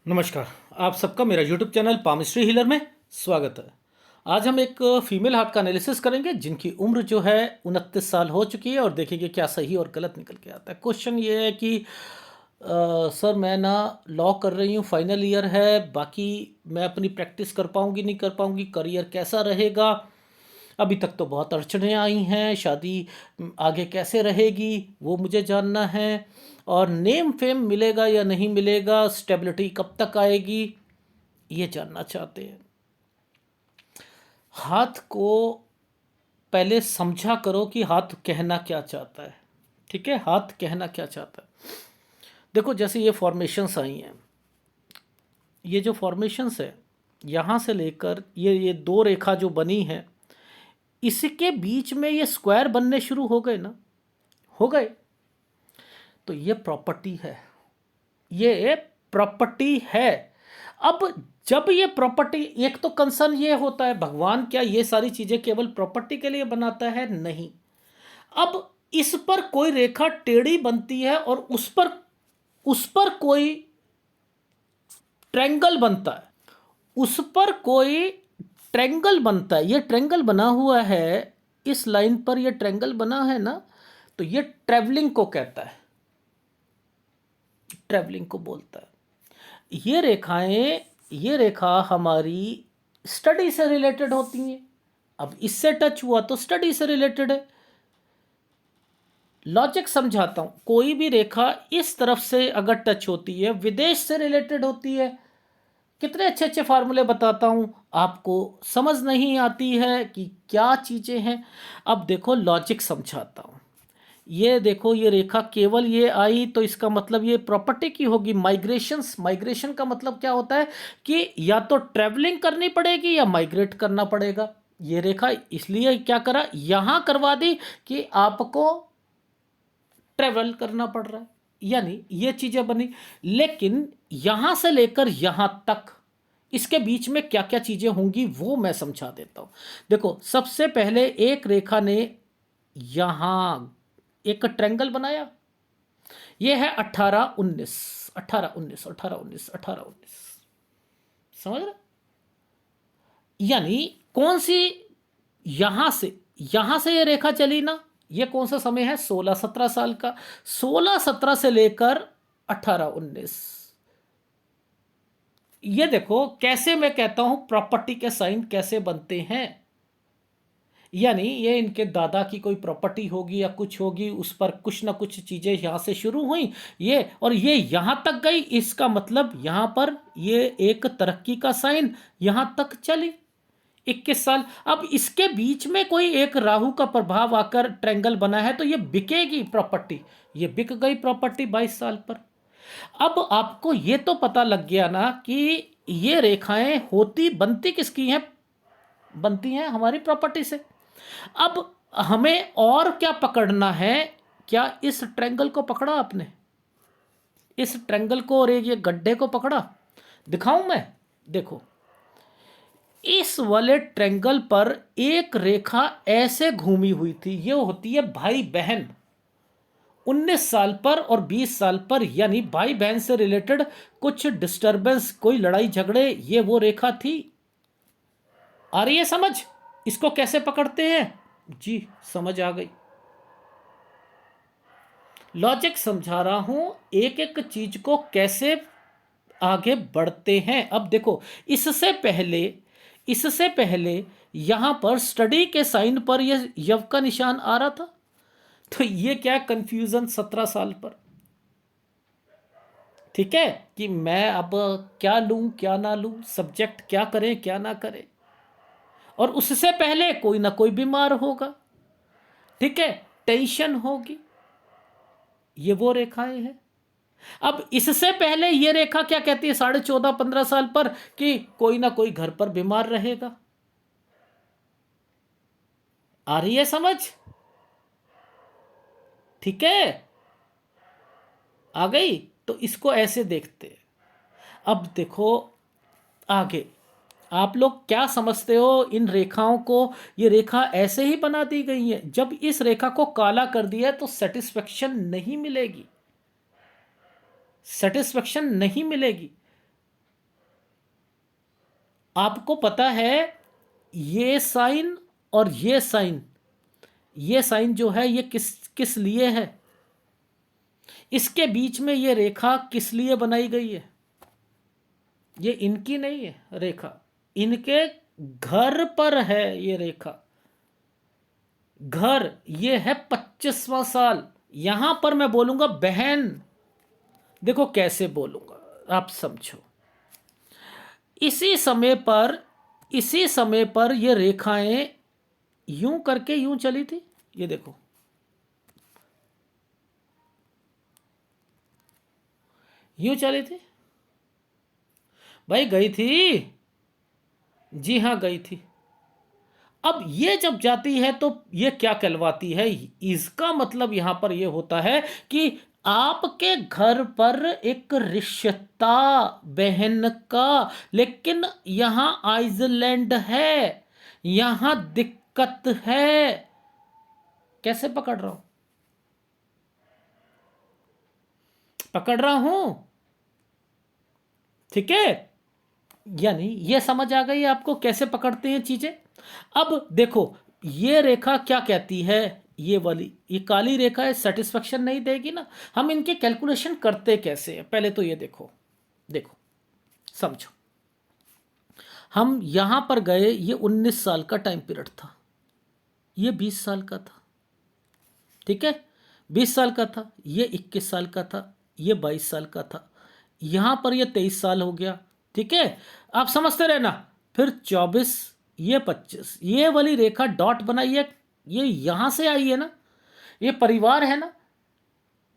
नमस्कार। आप सबका मेरा यूट्यूब चैनल पामिस्ट्री हीलर में स्वागत है। आज हम एक फीमेल हार्ट का एनालिसिस करेंगे जिनकी उम्र जो है 29 साल हो चुकी है और देखेंगे क्या सही और गलत निकल के आता है। क्वेश्चन ये है कि सर मैं ना लॉ कर रही हूँ, फाइनल ईयर है, बाकी मैं अपनी प्रैक्टिस कर पाऊँगी नहीं कर पाऊँगी, करियर कैसा रहेगा, अभी तक तो बहुत अड़चनें आई हैं, शादी आगे कैसे रहेगी वो मुझे जानना है, और नेम फेम मिलेगा या नहीं मिलेगा, स्टेबिलिटी कब तक आएगी, ये जानना चाहते हैं। हाथ को पहले समझा करो कि हाथ कहना क्या चाहता है। ठीक है, हाथ कहना क्या चाहता है। देखो जैसे ये फॉर्मेशंस आई हैं, ये जो फॉर्मेशंस है यहाँ से लेकर ये दो रेखा जो बनी है, इसके बीच में ये स्क्वायर बनने शुरू हो गए ना, हो गए, तो ये प्रॉपर्टी है, ये प्रॉपर्टी है। अब जब ये प्रॉपर्टी, एक तो कंसर्न ये होता है भगवान क्या ये सारी चीजें केवल प्रॉपर्टी के लिए बनाता है? नहीं। अब इस पर कोई रेखा टेढ़ी बनती है और उस पर कोई ट्रायंगल बनता है, उस पर कोई ट्रायंगल बनता है, ये ट्रायंगल बना हुआ है, इस लाइन पर ये ट्रायंगल बना है ना, तो ये ट्रैवलिंग को कहता है, ट्रैवलिंग को बोलता है। ये रेखा हमारी स्टडी से रिलेटेड होती हैं। अब इससे टच हुआ तो स्टडी से रिलेटेड है। लॉजिक समझाता हूं, कोई भी रेखा इस तरफ से अगर टच होती है विदेश से रिलेटेड होती है। कितने अच्छे अच्छे फार्मूले बताता हूं, आपको समझ नहीं आती है कि क्या चीजें हैं। अब देखो लॉजिक समझाता हूं। ये देखो ये रेखा केवल ये आई तो इसका मतलब ये प्रॉपर्टी की होगी। माइग्रेशन का मतलब क्या होता है कि या तो ट्रैवलिंग करनी पड़ेगी या माइग्रेट करना पड़ेगा। ये रेखा इसलिए क्या करा, यहां करवा दी कि आपको ट्रैवल करना पड़ रहा है, यानी ये चीजें बनी। लेकिन यहां से लेकर यहां तक इसके बीच में क्या क्या चीजें होंगी वो मैं समझा देता हूं। देखो सबसे पहले एक रेखा ने यहां एक ट्रायंगल बनाया, ये है 18 19 18 19 18 19 18 19, समझ रहे? यानी कौन सी, यहां से ये रेखा चली ना, ये कौन सा समय है, 16 17 साल का। 16 17 से लेकर 18 19, ये देखो कैसे मैं कहता हूं प्रॉपर्टी के साइन कैसे बनते हैं। यानी ये इनके दादा की कोई प्रॉपर्टी होगी या कुछ होगी, उस पर कुछ ना कुछ चीजें यहां से शुरू हुई ये, और ये यहां तक गई, इसका मतलब यहां पर ये एक तरक्की का साइन यहां तक चली 21 साल। अब इसके बीच में कोई एक राहु का प्रभाव आकर ट्रायंगल बना है तो ये बिकेगी प्रॉपर्टी, ये बिक गई प्रॉपर्टी 22 साल पर। अब आपको ये तो पता लग गया ना कि ये रेखाएं होती बनती किसकी हैं, बनती हैं हमारी प्रॉपर्टी से। अब हमें और क्या पकड़ना है, क्या इस ट्रायंगल को पकड़ा आपने, इस ट्रायंगल को और एक ये गड्ढे को पकड़ा? दिखाऊं मैं, देखो इस वाले ट्रायंगल पर एक रेखा ऐसे घूमी हुई थी, ये होती है भाई बहन 19 साल पर और 20 साल पर, यानी भाई बहन से रिलेटेड कुछ डिस्टरबेंस, कोई लड़ाई झगड़े, ये वो रेखा थी। आ रही है समझ? इसको कैसे पकड़ते हैं जी, समझ आ गई। लॉजिक समझा रहा हूं, एक एक चीज को कैसे आगे बढ़ते हैं। अब देखो इससे पहले यहां पर स्टडी के साइन पर यह यव का निशान आ रहा था, तो ये क्या कंफ्यूजन 17 साल पर। ठीक है कि मैं अब क्या लूं क्या ना लूं, सब्जेक्ट क्या करें क्या ना करें, और उससे पहले कोई ना कोई बीमार होगा, ठीक है, टेंशन होगी, ये वो रेखाएं हैं। अब इससे पहले ये रेखा क्या कहती है 14.5 15 साल पर कि कोई ना कोई घर पर बीमार रहेगा। आ रही है समझ? ठीक है, आ गई। तो इसको ऐसे देखते हैं। अब देखो आगे, आप लोग क्या समझते हो इन रेखाओं को? ये रेखा ऐसे ही बना दी गई है, जब इस रेखा को काला कर दिया तो सेटिस्फेक्शन नहीं मिलेगी, सेटिस्फेक्शन नहीं मिलेगी। आपको पता है ये साइन और ये साइन जो है ये किस किस लिए है? इसके बीच में ये रेखा किस लिए बनाई गई है? ये इनकी नहीं है रेखा, इनके घर पर है ये रेखा। घर ये है 25वां साल। यहां पर मैं बोलूंगा बहन, देखो कैसे बोलूंगा आप समझो। इसी समय पर इसी समय पर ये रेखाएं यूं करके यूं चली थी, ये देखो, यूं चली थी भाई, गई थी, जी हां गई थी। अब ये जब जाती है तो ये क्या कहलवाती है? इसका मतलब यहां पर ये होता है कि आपके घर पर एक रिश्ता बहन का, लेकिन यहां आइसलैंड है, यहां दिक्कत है। कैसे पकड़ रहा हूं? पकड़ रहा हूं, ठीक है? यानी ये समझ आ गई आपको कैसे पकड़ते हैं चीजें। अब देखो, ये रेखा क्या कहती है? ये वाली, ये काली रेखा है, सेटिस्फेक्शन नहीं देगी ना। हम इनके कैलकुलेशन करते कैसे हैं पहले तो ये देखो, देखो समझो। हम यहां पर गए, ये 19 साल का टाइम पीरियड था, ये 20 साल का था, ठीक है, 20 साल का था, ये 21 साल का था, ये 22 साल का था, यहां पर ये 23 साल हो गया, ठीक है। आप समझते रहना। फिर 24, ये 25, ये वाली रेखा डॉट बनाई है, ये यहां से आई है ना, ये परिवार है ना,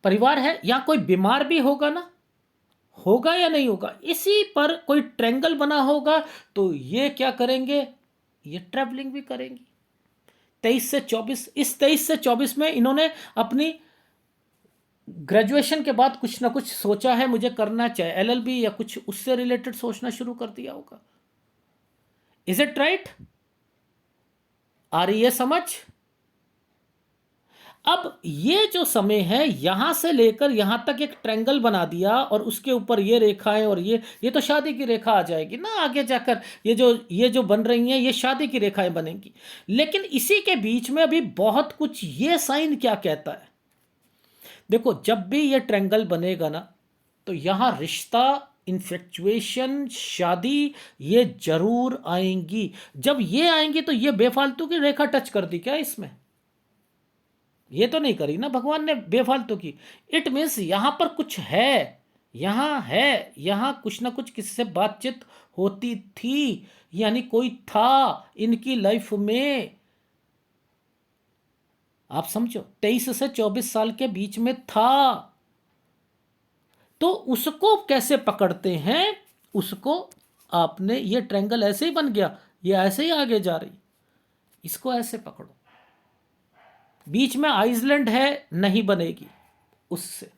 परिवार है, या कोई बीमार भी होगा ना, होगा या नहीं होगा, इसी पर कोई ट्रेंगल बना होगा, तो ये क्या करेंगे? ये ट्रैवलिंग भी करेंगी। 23 से 24, इस 23 से 24 में इन्होंने अपनी ग्रेजुएशन के बाद कुछ ना कुछ सोचा है मुझे करना, चाहे एलएलबी या कुछ उससे रिलेटेड सोचना शुरू कर दिया होगा। Is it right? आ रही है समझ? अब ये जो समय है, यहां से लेकर यहां तक एक ट्रायंगल बना दिया, और उसके ऊपर ये रेखाएं, और ये तो शादी की रेखा आ जाएगी ना आगे जाकर। ये जो बन रही हैं ये शादी की रेखाएं बनेंगी। लेकिन इसी के बीच में अभी बहुत कुछ, ये साइन क्या कहता है? देखो, जब भी ये ट्रायंगल बनेगा ना, तो यहां रिश्ता, इन्फेक्चुएशन, शादी, ये जरूर आएंगी। जब ये आएंगी तो ये बेफालतू की रेखा टच कर दी क्या इसमें? ये तो नहीं करी ना भगवान ने बेफालतू की। इट मीन्स यहां पर कुछ है, यहां है, यहां कुछ ना कुछ किसी से बातचीत होती थी, यानी कोई था इनकी लाइफ में। आप समझो, 23 से 24 साल के बीच में था। तो उसको कैसे पकड़ते हैं? उसको, आपने ये ट्रायंगल ऐसे ही बन गया, ये ऐसे ही आगे जा रही, इसको ऐसे पकड़ो। बीच में आइसलैंड है, नहीं बनेगी उससे।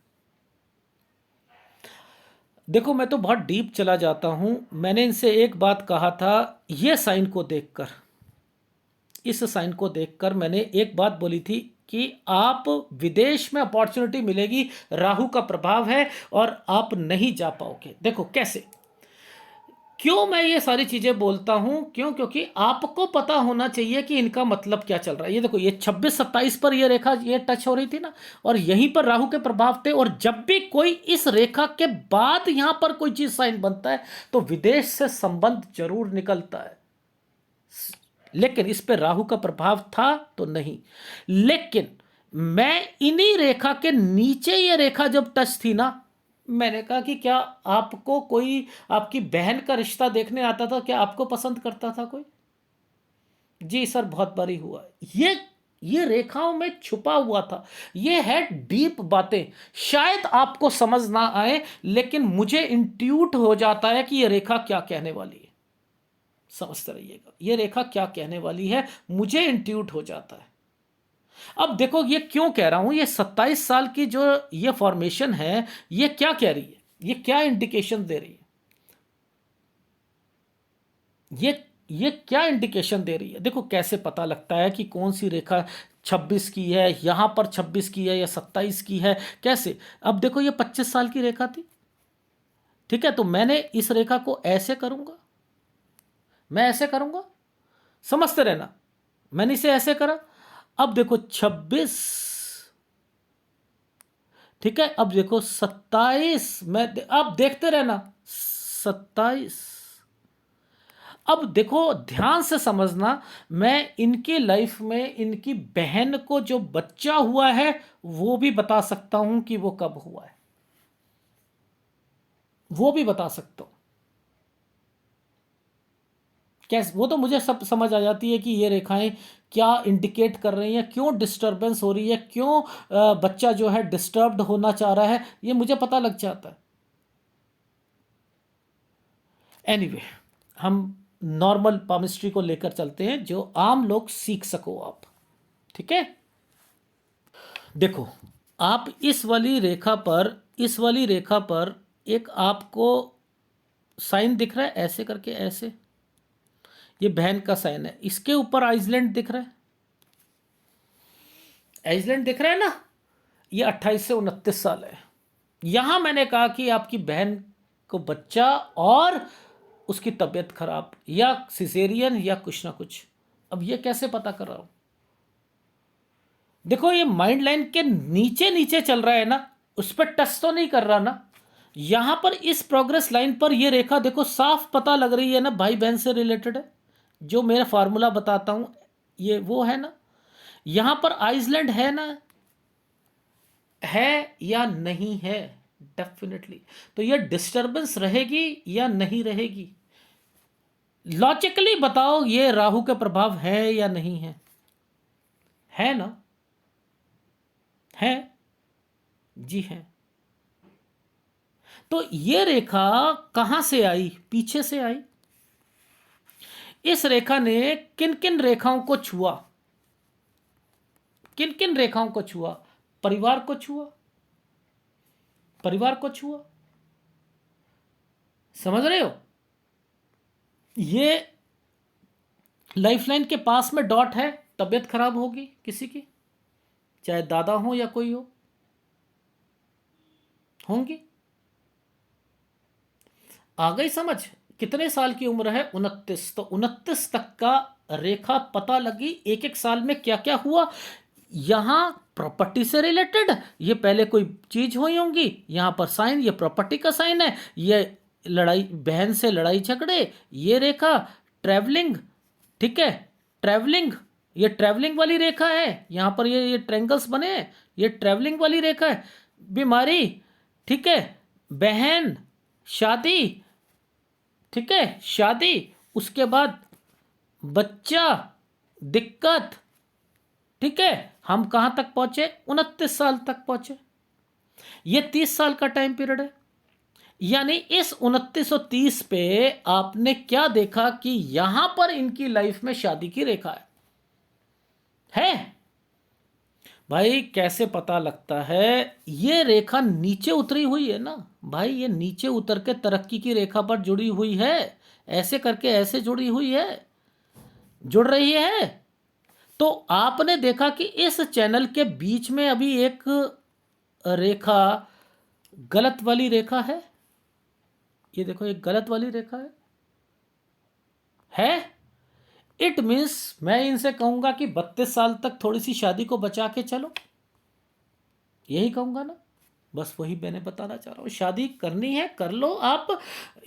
देखो, मैं तो बहुत डीप चला जाता हूं। मैंने इनसे एक बात कहा था, ये साइन को देखकर, इस साइन को देखकर मैंने एक बात बोली थी कि आप विदेश में अपॉर्चुनिटी मिलेगी, राहु का प्रभाव है और आप नहीं जा पाओगे। देखो कैसे, क्यों मैं ये सारी चीजें बोलता हूं, क्यों? क्योंकि आपको पता होना चाहिए कि इनका मतलब क्या चल रहा है। ये देखो, ये 26-27 पर ये रेखा ये टच हो रही थी ना, और यहीं पर राहु के प्रभाव थे। और जब भी कोई इस रेखा के बाद यहां पर कोई चीज साइन बनता है, तो विदेश से संबंध जरूर निकलता है। लेकिन इस पे राहु का प्रभाव था तो नहीं। लेकिन मैं इन्हीं रेखा के नीचे ये रेखा जब टच थी ना, मैंने कहा कि क्या आपको कोई आपकी बहन का रिश्ता देखने आता था? क्या आपको पसंद करता था कोई? जी सर, बहुत बारी हुआ। ये रेखाओं में छुपा हुआ था। ये है डीप बातें, शायद आपको समझ ना आए, लेकिन मुझे इंट्यूट हो जाता है कि ये रेखा क्या कहने वाली है। समझते रहिएगा, ये रेखा क्या कहने वाली है, मुझे इंट्यूट हो जाता है। अब देखो, ये क्यों कह रहा हूं, ये 27 साल की जो ये फॉर्मेशन है, ये क्या कह रही है, ये क्या इंडिकेशन दे रही है? ये क्या इंडिकेशन दे रही है? देखो कैसे पता लगता है कि कौन सी रेखा 26 की है, यहां पर 26 की है या 27 की है, कैसे? अब देखो, ये 25 साल की रेखा थी, ठीक है, तो मैंने इस रेखा को ऐसे करूंगा, मैं ऐसे करूंगा, समझते रहना, मैंने इसे ऐसे करा। अब देखो 26, ठीक है, अब देखो 27, अब देखते रहना 27। अब देखो ध्यान से समझना, मैं इनकी लाइफ में इनकी बहन को जो बच्चा हुआ है वो भी बता सकता हूं कि वो कब हुआ है, वो भी बता सकता हूं। कैसे, वो तो मुझे सब समझ आ जाती है कि ये रेखाएं क्या इंडिकेट कर रही हैं, क्यों डिस्टरबेंस हो रही है, क्यों बच्चा जो है डिस्टर्ब्ड होना चाह रहा है, ये मुझे पता लग जाता है। एनीवे, हम नॉर्मल पामिस्ट्री को लेकर चलते हैं जो आम लोग सीख सको आप, ठीक है। देखो, आप इस वाली रेखा पर, इस वाली रेखा पर एक आपको साइन दिख रहा है ऐसे करके, ऐसे, ये बहन का साइन है, इसके ऊपर आइसलैंड दिख रहा है, आइसलैंड दिख रहा है ना, ये 28 से 29 साल है। यहां मैंने कहा कि आपकी बहन को बच्चा और उसकी तबीयत खराब या सिजेरियन या कुछ ना कुछ। अब ये कैसे पता कर रहा हूं? देखो ये माइंड लाइन के नीचे नीचे चल रहा है ना, उस पर टच तो नहीं कर रहा ना। यहां पर इस प्रोग्रेस लाइन पर ये रेखा देखो साफ पता लग रही है ना, भाई बहन से रिलेटेड है, जो मेरा फार्मूला बताता हूं ये वो है ना। यहां पर आइसलैंड है ना, है या नहीं है? डेफिनेटली। तो ये डिस्टरबेंस रहेगी या नहीं रहेगी? लॉजिकली बताओ, ये राहु के प्रभाव है या नहीं है? है ना? है, जी है। तो ये रेखा कहां से आई? पीछे से आई। इस रेखा ने किन किन रेखाओं को छुआ? किन किन रेखाओं को छुआ? परिवार को छुआ, परिवार को छुआ, समझ रहे हो? ये लाइफलाइन के पास में डॉट है, तबीयत खराब होगी किसी की, चाहे दादा हो या कोई हो, होंगी। आ गई समझ? कितने साल की उम्र है? 29। तो 29 तक का रेखा पता लगी, एक एक साल में क्या क्या हुआ। यहां प्रॉपर्टी से रिलेटेड ये पहले कोई चीज हुई होंगी, यहां पर साइन, ये प्रॉपर्टी का साइन है, ये लड़ाई, बहन से लड़ाई झगड़े, ये रेखा ट्रैवलिंग, ठीक है, ट्रैवलिंग, ये ट्रैवलिंग वाली रेखा है, यहां पर ये ट्रैंगल्स बने हैं, ये ट्रैवलिंग वाली रेखा है। बीमारी, ठीक है, बहन, शादी, ठीक है, शादी, उसके बाद बच्चा, दिक्कत, ठीक है। हम कहां तक पहुंचे? 29 साल तक पहुंचे। ये 30 साल का टाइम पीरियड है। यानी इस 29 और 30 पे आपने क्या देखा कि यहां पर इनकी लाइफ में शादी की रेखा है। भाई कैसे पता लगता है? ये रेखा नीचे उतरी हुई है ना भाई, ये नीचे उतर के तरक्की की रेखा पर जुड़ी हुई है, ऐसे करके ऐसे जुड़ी हुई है, जुड़ रही है। तो आपने देखा कि इस चैनल के बीच में अभी एक रेखा गलत वाली रेखा है, ये देखो एक गलत वाली रेखा है। इट मीन्स मैं इनसे कहूंगा कि 32 साल तक थोड़ी सी शादी को बचा के चलो, यही कहूंगा ना। बस वही मैंने बताना चाह रहा हूं, शादी करनी है कर लो आप।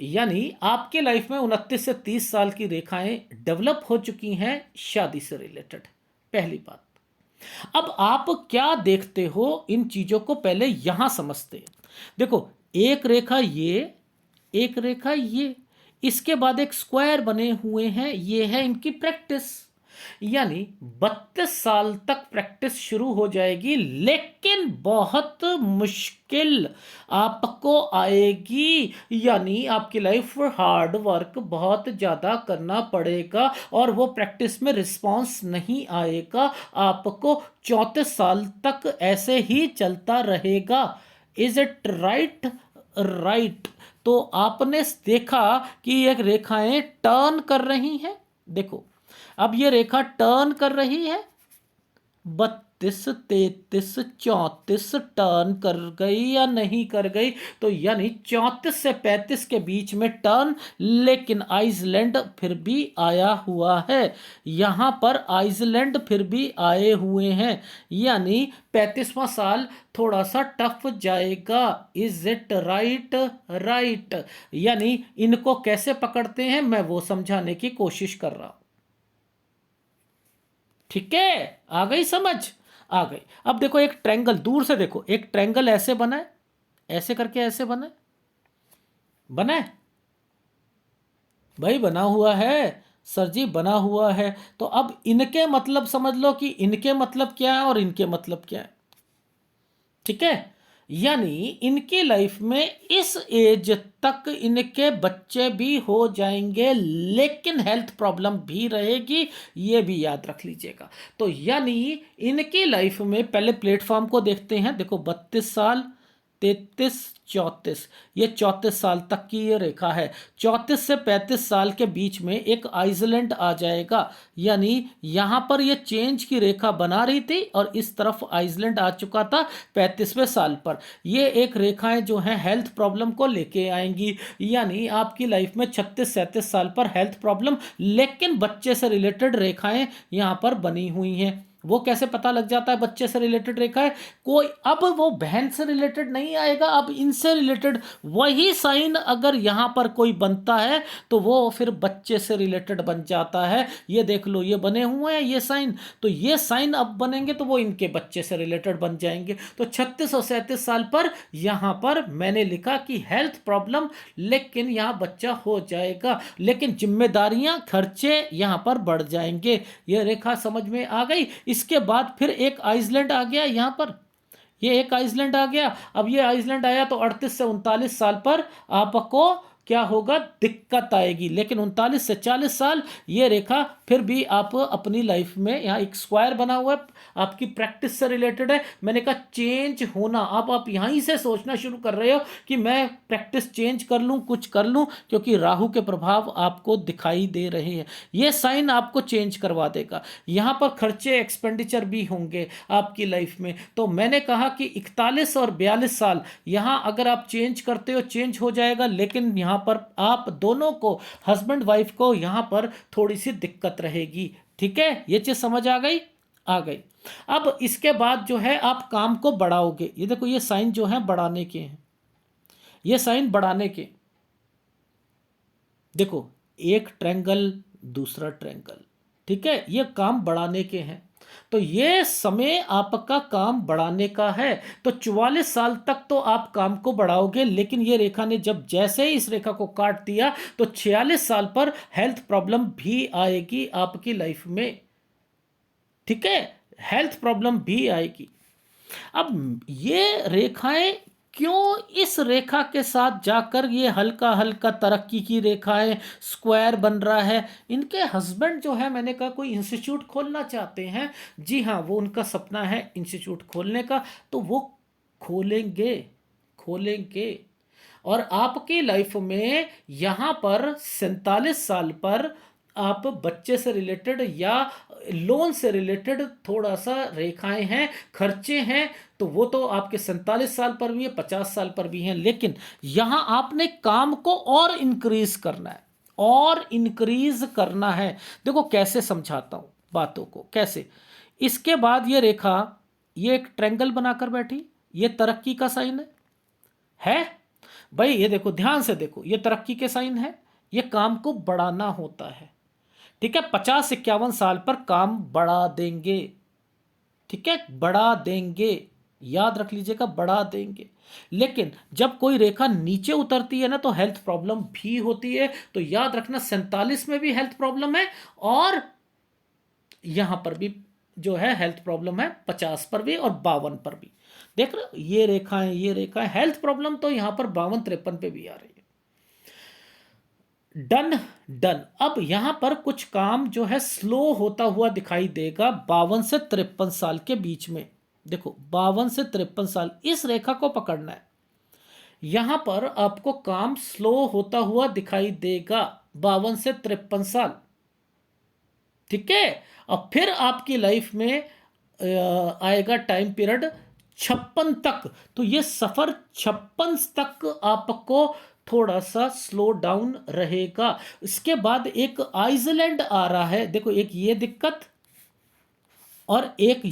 यानी आपके लाइफ में 29 से 30 साल की रेखाएं डेवलप हो चुकी हैं शादी से रिलेटेड, पहली बात। अब आप क्या देखते हो इन चीजों को पहले यहां समझते हैं। देखो एक रेखा ये, एक रेखा ये, इसके बाद एक स्क्वायर बने हुए हैं, ये है इनकी प्रैक्टिस। यानी 32 साल तक प्रैक्टिस शुरू हो जाएगी, लेकिन बहुत मुश्किल आपको आएगी। यानी आपकी लाइफ में हार्ड वर्क बहुत ज़्यादा करना पड़ेगा और वो प्रैक्टिस में रिस्पॉन्स नहीं आएगा आपको। 34 साल तक ऐसे ही चलता रहेगा। Is it right? राइट। तो आपने देखा कि ये रेखाएं टर्न कर रही हैं। देखो अब ये रेखा टर्न कर रही है 33, 34 टर्न कर गई या नहीं कर गई? तो यानी 34 से 35 के बीच में टर्न, लेकिन आइसलैंड फिर भी आया हुआ है। यहां पर आइसलैंड फिर भी आए हुए हैं, यानी 35वां साल थोड़ा सा टफ जाएगा। Is it right? राइट। यानी इनको कैसे पकड़ते हैं मैं वो समझाने की कोशिश कर रहा हूं। ठीक है, आ गई समझ? आ गई। अब देखो एक ट्रायंगल, दूर से देखो, एक ट्रायंगल ऐसे बना है, ऐसे करके ऐसे बना है, बना है भाई, बना हुआ है सर जी, बना हुआ है। तो अब इनके मतलब समझ लो कि इनके मतलब क्या है और इनके मतलब क्या है। ठीक है, यानी इनकी लाइफ में इस एज तक इनके बच्चे भी हो जाएंगे, लेकिन हेल्थ प्रॉब्लम भी रहेगी, ये भी याद रख लीजिएगा। तो यानी इनकी लाइफ में पहले प्लेटफॉर्म को देखते हैं। देखो 32 साल, 33, 34, ये 34 साल तक की ये रेखा है। 34 से 35 साल के बीच में एक आइसलैंड आ जाएगा, यानी यहां पर ये चेंज की रेखा बना रही थी और इस तरफ आइसलैंड आ चुका था 35वें साल पर। ये एक रेखाएं जो हैं हेल्थ प्रॉब्लम को लेके आएंगी, यानी आपकी लाइफ में 36-37 साल पर हेल्थ प्रॉब्लम, लेकिन बच्चे से रिलेटेड रेखाएं यहां पर बनी हुई हैं। वो कैसे पता लग जाता है बच्चे से रिलेटेड रेखा है? कोई अब वो बहन से रिलेटेड नहीं आएगा, अब इनसे रिलेटेड वही साइन अगर यहां पर कोई बनता है तो वो फिर बच्चे से रिलेटेड बन जाता है। ये देख लो, ये बने हुए हैं ये साइन, तो ये साइन अब बनेंगे तो वो इनके बच्चे से रिलेटेड बन जाएंगे। तो 36 और 37 साल पर यहां पर मैंने लिखा कि हेल्थ प्रॉब्लम, लेकिन यहां बच्चा हो जाएगा, लेकिन जिम्मेदारियां खर्चे यहां पर बढ़ जाएंगे। ये रेखा समझ में आ गई? इसके बाद फिर एक आइसलैंड आ गया यहां पर, ये एक आइसलैंड आ गया। अब ये आइसलैंड आया तो 38 से 39 साल पर आपको क्या होगा? दिक्कत आएगी। लेकिन 39 से 40 साल ये रेखा फिर भी आप अपनी लाइफ में, यहाँ एक स्क्वायर बना हुआ है, आपकी प्रैक्टिस से रिलेटेड है। मैंने कहा चेंज होना, अब आप यहीं से सोचना शुरू कर रहे हो कि मैं प्रैक्टिस चेंज कर लूँ, कुछ कर लूँ, क्योंकि राहु के प्रभाव आपको दिखाई दे रहे हैं। ये साइन आपको चेंज करवा देगा। यहाँ पर खर्चे एक्सपेंडिचर भी होंगे आपकी लाइफ में। तो मैंने कहा कि 41 और 42 साल यहाँ अगर आप चेंज करते हो, चेंज हो जाएगा, लेकिन यहाँ पर आप दोनों को, हस्बैंड वाइफ को, यहाँ पर थोड़ी सी दिक्कत रहेगी। ठीक है, ये चीज समझ आ गई? आ गई। अब इसके बाद जो है आप काम को बढ़ाओगे। ये देखो, ये साइन जो है बढ़ाने के हैं, ये साइन बढ़ाने के। देखो एक ट्रायंगल, दूसरा ट्रायंगल, ठीक है, ये काम बढ़ाने के हैं। तो ये समय आपका काम बढ़ाने का है। तो 44 साल तक तो आप काम को बढ़ाओगे, लेकिन ये रेखा ने जब जैसे ही इस रेखा को काट दिया तो 46 साल पर हेल्थ प्रॉब्लम भी आएगी आपकी लाइफ में। ठीक है, हेल्थ प्रॉब्लम भी आएगी। अब ये रेखाएं क्यों इस रेखा के साथ जाकर ये हल्का हल्का तरक्की की रेखाएं, स्क्वायर बन रहा है? इनके हस्बैंड जो है, मैंने कहा कोई इंस्टीट्यूट खोलना चाहते हैं। जी हाँ, वो उनका सपना है इंस्टीट्यूट खोलने का, तो वो खोलेंगे, खोलेंगे। और आपकी लाइफ में यहां पर 47 साल पर आप बच्चे से रिलेटेड या लोन से रिलेटेड थोड़ा सा रेखाएं हैं, खर्चे हैं, तो वो तो आपके 47 साल पर भी है, 50 साल पर भी हैं। लेकिन यहां आपने काम को और इंक्रीज करना है, और इंक्रीज करना है। देखो कैसे समझाता हूं बातों को, कैसे। इसके बाद ये रेखा, ये एक ट्रायंगल बनाकर बैठी, ये तरक्की का साइन है भाई। ये देखो, ध्यान से देखो, ये तरक्की के साइन है, ये काम को बढ़ाना होता है। ठीक है, 50-51 साल पर काम बढ़ा देंगे। ठीक है, बढ़ा देंगे, याद रख लीजिएगा, बढ़ा देंगे। लेकिन जब कोई रेखा नीचे उतरती है ना, तो हेल्थ प्रॉब्लम भी होती है। तो याद रखना, 47 में भी हेल्थ प्रॉब्लम है, और यहां पर भी जो है हेल्थ प्रॉब्लम है, 50 पर भी और 52 पर भी। देख रहे हो, ये रेखाएं, ये रेखाएं, हेल्थ प्रॉब्लम तो यहां पर 52-53 पे भी आ रही है। Done, done. अब यहां पर कुछ काम जो है स्लो होता हुआ दिखाई देगा 52 से 53 साल के बीच में। देखो 52 से 53 साल, इस रेखा को पकड़ना है। यहां पर आपको काम स्लो होता हुआ दिखाई देगा 52 से 53 साल। ठीक है, और फिर आपकी लाइफ में आएगा टाइम पीरियड 56 तक। तो ये सफ़र 56 तक आपको थोड़ा सा स्लो डाउन रहेगा। इसके बाद एक आइसलैंड आ रहा है, देखो एक ये दिक्कत और एक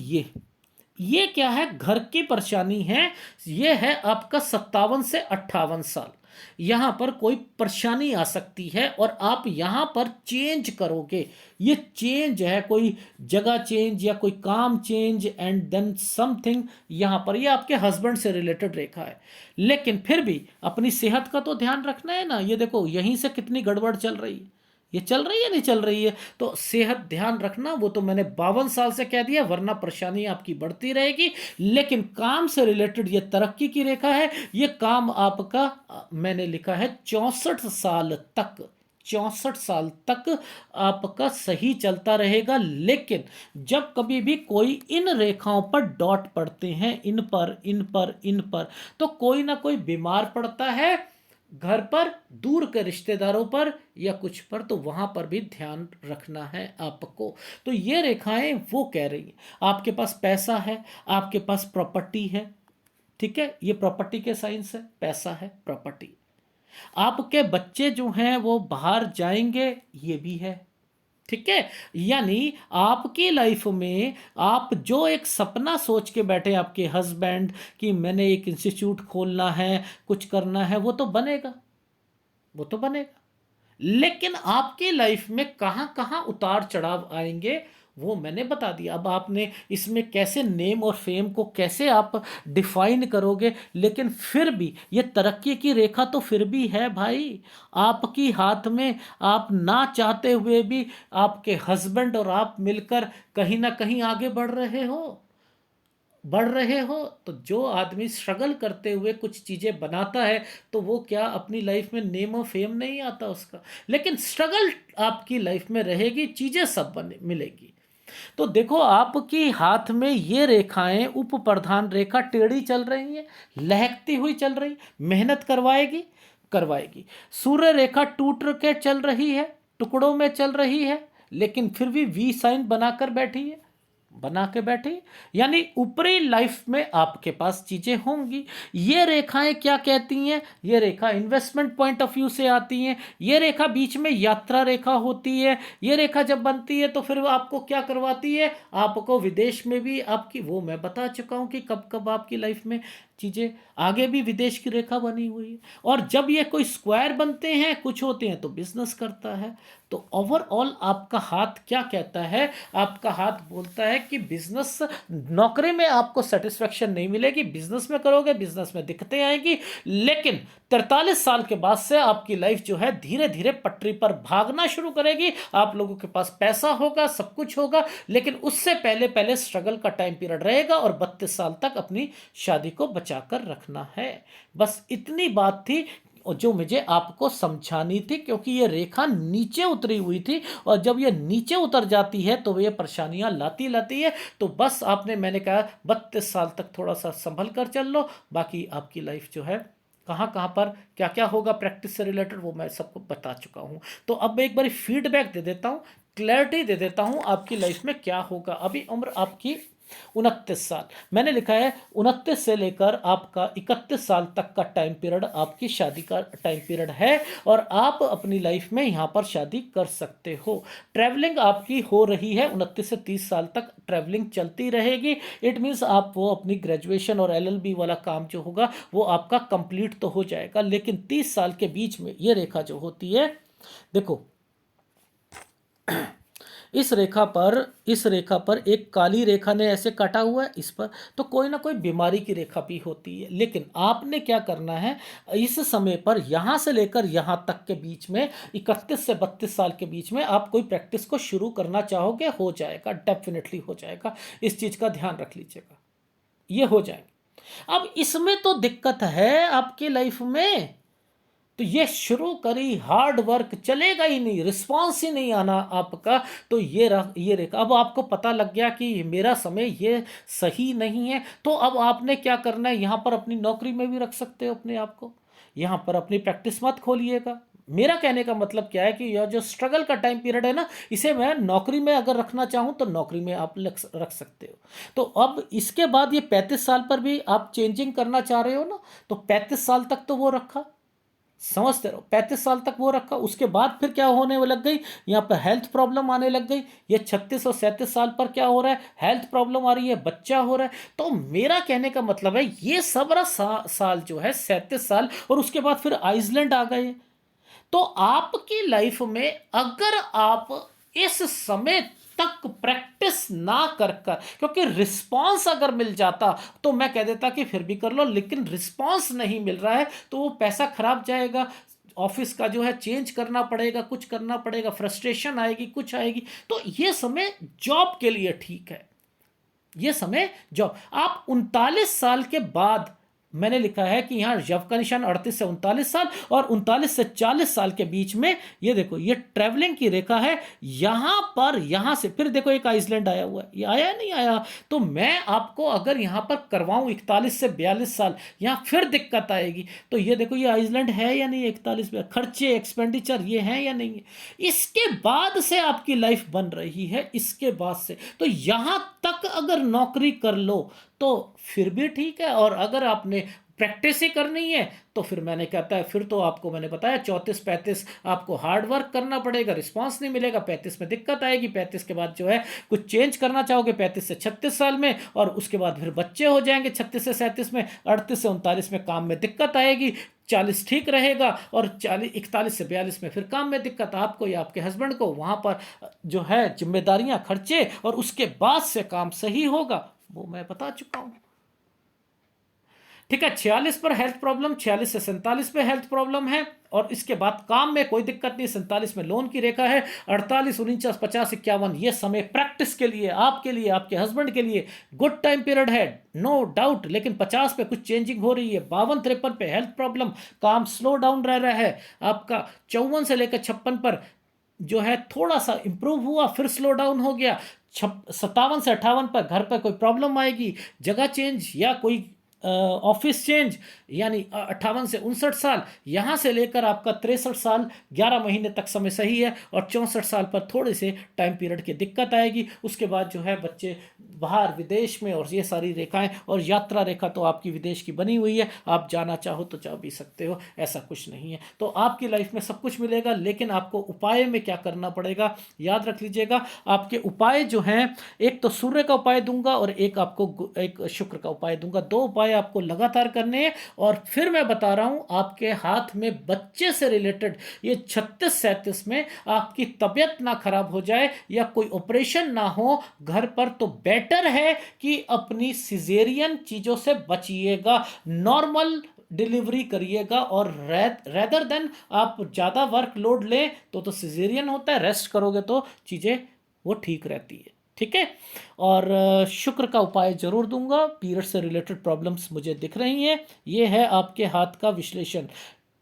ये क्या है, घर की परेशानी है। ये है आपका 57 से 58 साल, यहां पर कोई परेशानी आ सकती है और आप यहां पर चेंज करोगे। ये चेंज है, कोई जगह चेंज या कोई काम चेंज एंड देन समथिंग। यहां पर ये आपके हस्बैंड से रिलेटेड रेखा है, लेकिन फिर भी अपनी सेहत का तो ध्यान रखना है ना। ये देखो यहीं से कितनी गड़बड़ चल रही है, ये चल रही है नहीं चल रही है, तो सेहत ध्यान रखना। वो तो मैंने 52 साल से कह दिया, वरना परेशानी आपकी बढ़ती रहेगी। लेकिन काम से रिलेटेड ये तरक्की की रेखा है। ये काम आपका मैंने लिखा है 64 साल तक, 64 साल तक आपका सही चलता रहेगा। लेकिन जब कभी भी कोई इन रेखाओं पर डॉट पड़ते हैं, इन पर इन पर इन पर, तो कोई ना कोई बीमार पड़ता है, घर पर, दूर के रिश्तेदारों पर या कुछ पर, तो वहां पर भी ध्यान रखना है आपको। तो ये रेखाएं वो कह रही हैं आपके पास पैसा है, आपके पास प्रॉपर्टी है, ठीक है, ये प्रॉपर्टी के साइंस है, पैसा है, प्रॉपर्टी। आपके बच्चे जो हैं वो बाहर जाएंगे, ये भी है, ठीक है। यानी आपकी लाइफ में आप जो एक सपना सोच के बैठे आपके हस्बैंड कि मैंने एक इंस्टीट्यूट खोलना है, कुछ करना है, वो तो बनेगा, वो तो बनेगा। लेकिन आपकी लाइफ में कहां कहां उतार चढ़ाव आएंगे वो मैंने बता दिया। अब आपने इसमें कैसे नेम और फेम को कैसे आप डिफाइन करोगे, लेकिन फिर भी ये तरक्की की रेखा तो फिर भी है भाई आपकी हाथ में। आप ना चाहते हुए भी आपके हस्बैंड और आप मिलकर कहीं ना कहीं आगे बढ़ रहे हो, बढ़ रहे हो। तो जो आदमी स्ट्रगल करते हुए कुछ चीज़ें बनाता है, तो वो क्या अपनी लाइफ में नेम और फेम नहीं आता उसका, लेकिन स्ट्रगल आपकी लाइफ में रहेगी, चीज़ें सब बने मिलेगी। तो देखो आपकी हाथ में ये रेखाएं, उप प्रधान रेखा टेढ़ी चल रही हैं, लहकती हुई चल रही, मेहनत करवाएगी, करवाएगी। सूर्य रेखा टूट के चल रही है, टुकड़ों में चल रही है, लेकिन फिर भी वी साइन बनाकर बैठी है, बना के बैठी। यानी ऊपरी लाइफ में आपके पास चीजें होंगी। ये रेखाएं क्या कहती हैं, ये रेखा इन्वेस्टमेंट पॉइंट ऑफ व्यू से आती हैं। ये रेखा बीच में यात्रा रेखा होती है। ये रेखा जब बनती है तो फिर वो आपको क्या करवाती है, आपको विदेश में भी आपकी, वो मैं बता चुका हूं कि कब कब आपकी लाइफ में चीजें, आगे भी विदेश की रेखा बनी हुई है। और जब ये कोई स्क्वायर बनते हैं, कुछ होते हैं, तो बिजनेस करता है। तो ओवरऑल आपका हाथ क्या कहता है, आपका हाथ बोलता है कि बिजनेस, नौकरी में आपको सेटिस्फेक्शन नहीं मिलेगी, बिजनेस में करोगे, बिजनेस में दिक्कतें आएगी। लेकिन 43 साल के बाद से आपकी लाइफ जो है धीरे धीरे पटरी पर भागना शुरू करेगी। आप लोगों के पास पैसा होगा, सब कुछ होगा, लेकिन उससे पहले पहले स्ट्रगल का टाइम पीरियड रहेगा और 32 साल तक अपनी शादी को बचाकर रखना है। बस इतनी बात थी और जो मुझे आपको समझानी थी, क्योंकि ये रेखा नीचे उतरी हुई थी और जब ये नीचे उतर जाती है तो ये परेशानियां लाती लाती है। तो बस आपने, मैंने कहा 32 साल तक थोड़ा सा संभल कर चल लो, बाकी आपकी लाइफ जो है कहाँ कहाँ पर क्या क्या होगा प्रैक्टिस से रिलेटेड वो मैं सबको बता चुका हूँ। तो अब एक बार फीडबैक दे देता हूँ, क्लैरिटी दे देता हूँ आपकी लाइफ में क्या होगा। अभी उम्र आपकी 29 साल, मैंने लिखा है 29 से लेकर आपका 31 साल तक का टाइम पीरियड आपकी शादी का टाइम पीरियड है और आप अपनी लाइफ में यहाँ पर शादी कर सकते हो। ट्रैवलिंग आपकी हो रही है 29 से 30 साल तक ट्रैवलिंग चलती रहेगी। इट मीन्स आप वो अपनी ग्रेजुएशन और एलएलबी वाला काम जो होगा वो आपका कंप्लीट तो हो जाएगा, लेकिन 30 साल के बीच में ये रेखा जो होती है, देखो इस रेखा पर एक काली रेखा ने ऐसे काटा हुआ है इस पर, तो कोई ना कोई बीमारी की रेखा भी होती है। लेकिन आपने क्या करना है, इस समय पर यहां से लेकर यहां तक के बीच में 31 से 32 साल के बीच में आप कोई प्रैक्टिस को शुरू करना चाहोगे, हो जाएगा, डेफिनेटली हो जाएगा। इस चीज का ध्यान रख लीजिएगा, ये हो जाएंगे। अब इसमें तो दिक्कत है आपकी लाइफ में, तो ये शुरू करी, हार्ड वर्क चलेगा ही नहीं, रिस्पॉन्स ही नहीं आना आपका। तो ये रेखा, अब आपको पता लग गया कि मेरा समय ये सही नहीं है, तो अब आपने क्या करना है, यहाँ पर अपनी नौकरी में भी रख सकते हो अपने आप को, यहाँ पर अपनी प्रैक्टिस मत खोलिएगा, मेरा कहने का मतलब क्या है कि यह जो स्ट्रगल का टाइम पीरियड है ना, इसे मैं नौकरी में अगर रखना चाहूँ तो नौकरी में आप रख सकते हो। तो अब इसके बाद ये 35 साल पर भी आप चेंजिंग करना चाह रहे हो ना, तो 35 साल तक तो वो रखा, समझते रहो, 35 साल तक वो रखा। उसके बाद फिर क्या होने लग गई, यहाँ पर हेल्थ प्रॉब्लम आने लग गई। ये 36 और 37 साल पर क्या हो रहा है, हेल्थ प्रॉब्लम आ रही है, बच्चा हो रहा है। तो मेरा कहने का मतलब है ये सब साल जो है 37 साल, और उसके बाद फिर आइसलैंड आ गए। तो आपकी लाइफ में अगर आप इस समय तक प्रैक्टिस ना कर कर, क्योंकि रिस्पांस अगर मिल जाता तो मैं कह देता कि फिर भी कर लो, लेकिन रिस्पांस नहीं मिल रहा है तो वो पैसा खराब जाएगा, ऑफिस का जो है चेंज करना पड़ेगा, कुछ करना पड़ेगा, फ्रस्ट्रेशन आएगी, कुछ आएगी। तो ये समय जॉब के लिए ठीक है, ये समय जॉब। आप 39 साल के बाद, मैंने लिखा है कि यहां जब का निशान 38 से 39 साल और 39 से 40 साल के बीच में, ये देखो ये ट्रेवलिंग की रेखा है। यहां पर, यहां से फिर देखो एक आइसलैंड आया हुआ है, ये आया नहीं आया। तो मैं आपको अगर यहां पर करवाऊं 41 से 42 साल, यहां फिर दिक्कत आएगी। तो ये देखो ये आइसलैंड है या नहीं, 41 में खर्चे एक्सपेंडिचर ये हैं या नहीं है। इसके बाद से आपकी लाइफ बन रही है, इसके बाद से तो यहां तक अगर नौकरी कर लो तो फिर भी ठीक है। और अगर आपने प्रैक्टिस ही करनी है तो फिर मैंने कहता है, फिर तो आपको मैंने बताया 34-35 आपको हार्ड वर्क करना पड़ेगा, रिस्पांस नहीं मिलेगा, 35 में दिक्कत आएगी, 35 के बाद जो है कुछ चेंज करना चाहोगे 35 से 36 साल में, और उसके बाद फिर बच्चे हो जाएंगे 36 से 37 में, 38 से 39 में काम में दिक्कत आएगी, 40 ठीक रहेगा, और 41 से 42 में फिर काम में दिक्कत आपको या आपके हस्बैंड को, वहां पर जो है जिम्मेदारियां, खर्चे, और उसके बाद से काम सही होगा, वो मैं बता चुका हूं। ठीक है, 46 पर हेल्थ प्रॉब्लम, 46 से 47 पे हेल्थ प्रॉब्लम है, और इसके बाद काम में कोई दिक्कत नहीं, 47 में लोन की रेखा है, 48, 49, 50, 51 ये समय प्रैक्टिस के लिए, आपके लिए, आपके हस्बैंड के लिए गुड टाइम पीरियड है, नो डाउट। लेकिन 50 पे कुछ चेंजिंग हो रही है, 52-53 पे हेल्थ प्रॉब्लम, काम स्लो डाउन रह रहा है आपका, 54 से लेकर 56 पर जो है थोड़ा सा इंप्रूव हुआ, फिर स्लो डाउन हो गया, 57 से 58 पर घर पर कोई प्रॉब्लम आएगी, जगह चेंज या कोई ऑफिस चेंज, यानी 58 से 59 साल, यहां से लेकर आपका 63 साल, 11 महीने तक समय सही है, और 64 साल पर थोड़े से टाइम पीरियड की दिक्कत आएगी। उसके बाद जो है बच्चे बाहर विदेश में, और ये सारी रेखाएं, और यात्रा रेखा तो आपकी विदेश की बनी हुई है, आप जाना चाहो तो जा भी सकते हो, ऐसा कुछ नहीं है। तो आपकी लाइफ में सब कुछ मिलेगा, लेकिन आपको उपाय में क्या करना पड़ेगा, याद रख लीजिएगा। आपके उपाय जो हैं, एक तो सूर्य का उपाय दूंगा और एक आपको एक शुक्र का उपाय दूंगा, दो उपाय आपको लगातार करने हैं। और फिर मैं बता रहा हूं, आपके हाथ में बच्चे से रिलेटेड ये 36-37 में आपकी तबीयत ना खराब हो जाए या कोई ऑपरेशन ना हो घर पर, तो बेटर है कि अपनी सिजेरियन चीजों से बचिएगा, नॉर्मल डिलीवरी करिएगा, और रेदर देन आप ज़्यादा वर्कलोड लें तो सिजेरियन होता है, रेस्ट करोगे तो चीज़ें वो ठीक रहती है। ठीक है, और शुक्र का उपाय जरूर दूंगा, पीरियड से रिलेटेड प्रॉब्लम्स मुझे दिख रही हैं। ये है आपके हाथ का विश्लेषण,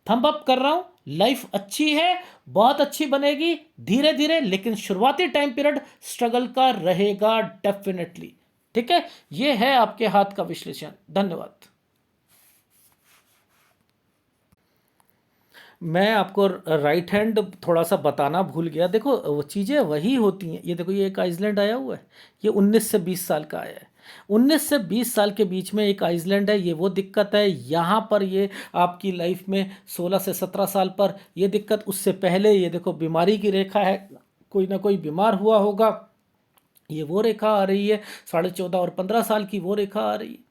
थंब अप कर रहा हूं, लाइफ अच्छी है, बहुत अच्छी बनेगी धीरे धीरे, लेकिन शुरुआती टाइम पीरियड स्ट्रगल का रहेगा डेफिनेटली। ठीक है, ये है आपके हाथ का विश्लेषण। धन्यवाद। मैं आपको राइट हैंड थोड़ा सा बताना भूल गया, देखो वो चीज़ें वही होती हैं। ये देखो ये एक आइसलैंड आया हुआ है, ये 19 से 20 साल का आया है, 19 से 20 साल के बीच में एक आइसलैंड है, ये वो दिक्कत है। यहाँ पर ये आपकी लाइफ में 16 से 17 साल पर ये दिक्कत, उससे पहले ये देखो बीमारी की रेखा है, कोई ना कोई बीमार हुआ होगा, ये वो रेखा आ रही है, 14.5 और 15 साल की वो रेखा आ रही है।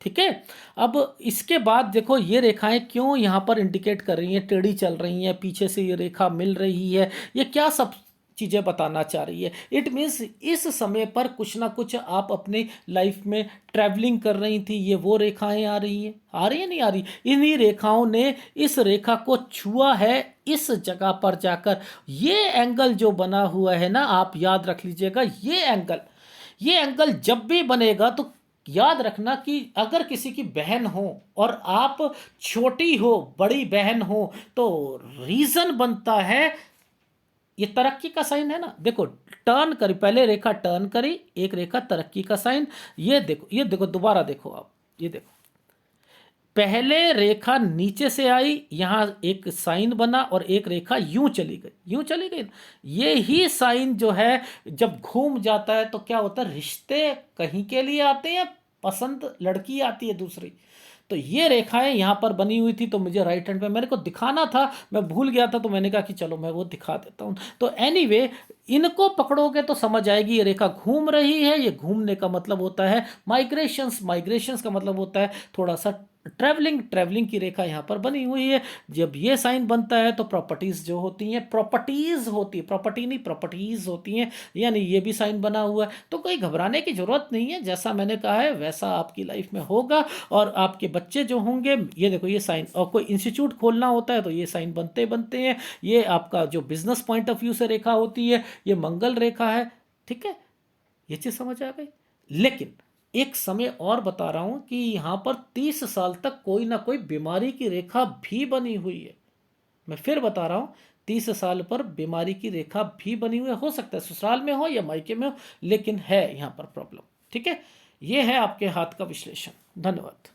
ठीक है, अब इसके बाद देखो ये रेखाएं क्यों यहाँ पर इंडिकेट कर रही हैं, टेढ़ी चल रही हैं, पीछे से ये रेखा मिल रही है, ये क्या सब चीज़ें बताना चाह रही है। इट मीन्स इस समय पर कुछ ना कुछ आप अपनी लाइफ में ट्रैवलिंग कर रही थी, ये वो रेखाएं आ रही हैं, आ रही है नहीं आ रही, इन्हीं रेखाओं ने इस रेखा को छुआ है इस जगह पर जाकर। ये एंगल जो बना हुआ है ना, आप याद रख लीजिएगा, ये एंगल जब भी बनेगा तो याद रखना कि अगर किसी की बहन हो और आप छोटी हो, बड़ी बहन हो, तो रीजन बनता है, ये तरक्की का साइन है ना। देखो टर्न करी, पहले रेखा टर्न करी, एक रेखा तरक्की का साइन, ये देखो, ये देखो, दोबारा देखो आप, ये देखो पहले रेखा नीचे से आई, यहां एक साइन बना और एक रेखा यूं चली गई, यूं चली गई। ये ही साइन जो है जब घूम जाता है तो क्या होता है, रिश्ते कहीं के लिए आते हैं, पसंद लड़की आती है दूसरी। तो ये रेखाएं यहां पर बनी हुई थी, तो मुझे राइट हैंड पे मेरे को दिखाना था, मैं भूल गया था, तो मैंने कहा कि चलो मैं वो दिखा देता हूं। तो एनीवे, इनको पकड़ोगे तो समझ आएगी ये रेखा घूम रही है। ये घूमने का मतलब होता है माइग्रेशंस, माइग्रेशंस का मतलब होता है थोड़ा सा ट्रैवलिंग, ट्रैवलिंग की रेखा यहाँ पर बनी हुई है। जब ये साइन बनता है तो प्रॉपर्टीज जो होती हैं, प्रॉपर्टीज होती है, प्रॉपर्टी नहीं प्रॉपर्टीज होती हैं, यानी ये भी साइन बना हुआ है। तो कोई घबराने की जरूरत नहीं है, जैसा मैंने कहा है वैसा आपकी लाइफ में होगा। और आपके बच्चे जो होंगे, ये देखो ये साइन, और कोई इंस्टीट्यूट खोलना होता है तो ये साइन बनते बनते हैं। ये आपका जो बिजनेस पॉइंट ऑफ व्यू से रेखा होती है, ये मंगल रेखा है। ठीक है, ये चीज समझ आ गई। लेकिन एक समय और बता रहा हूं कि यहां पर 30 साल तक कोई ना कोई बीमारी की रेखा भी बनी हुई है। मैं फिर बता रहा हूं, 30 साल पर बीमारी की रेखा भी बनी हुई है। हो सकता है ससुराल में हो या मायके में हो, लेकिन है यहां पर प्रॉब्लम। ठीक है, यह है आपके हाथ का विश्लेषण। धन्यवाद।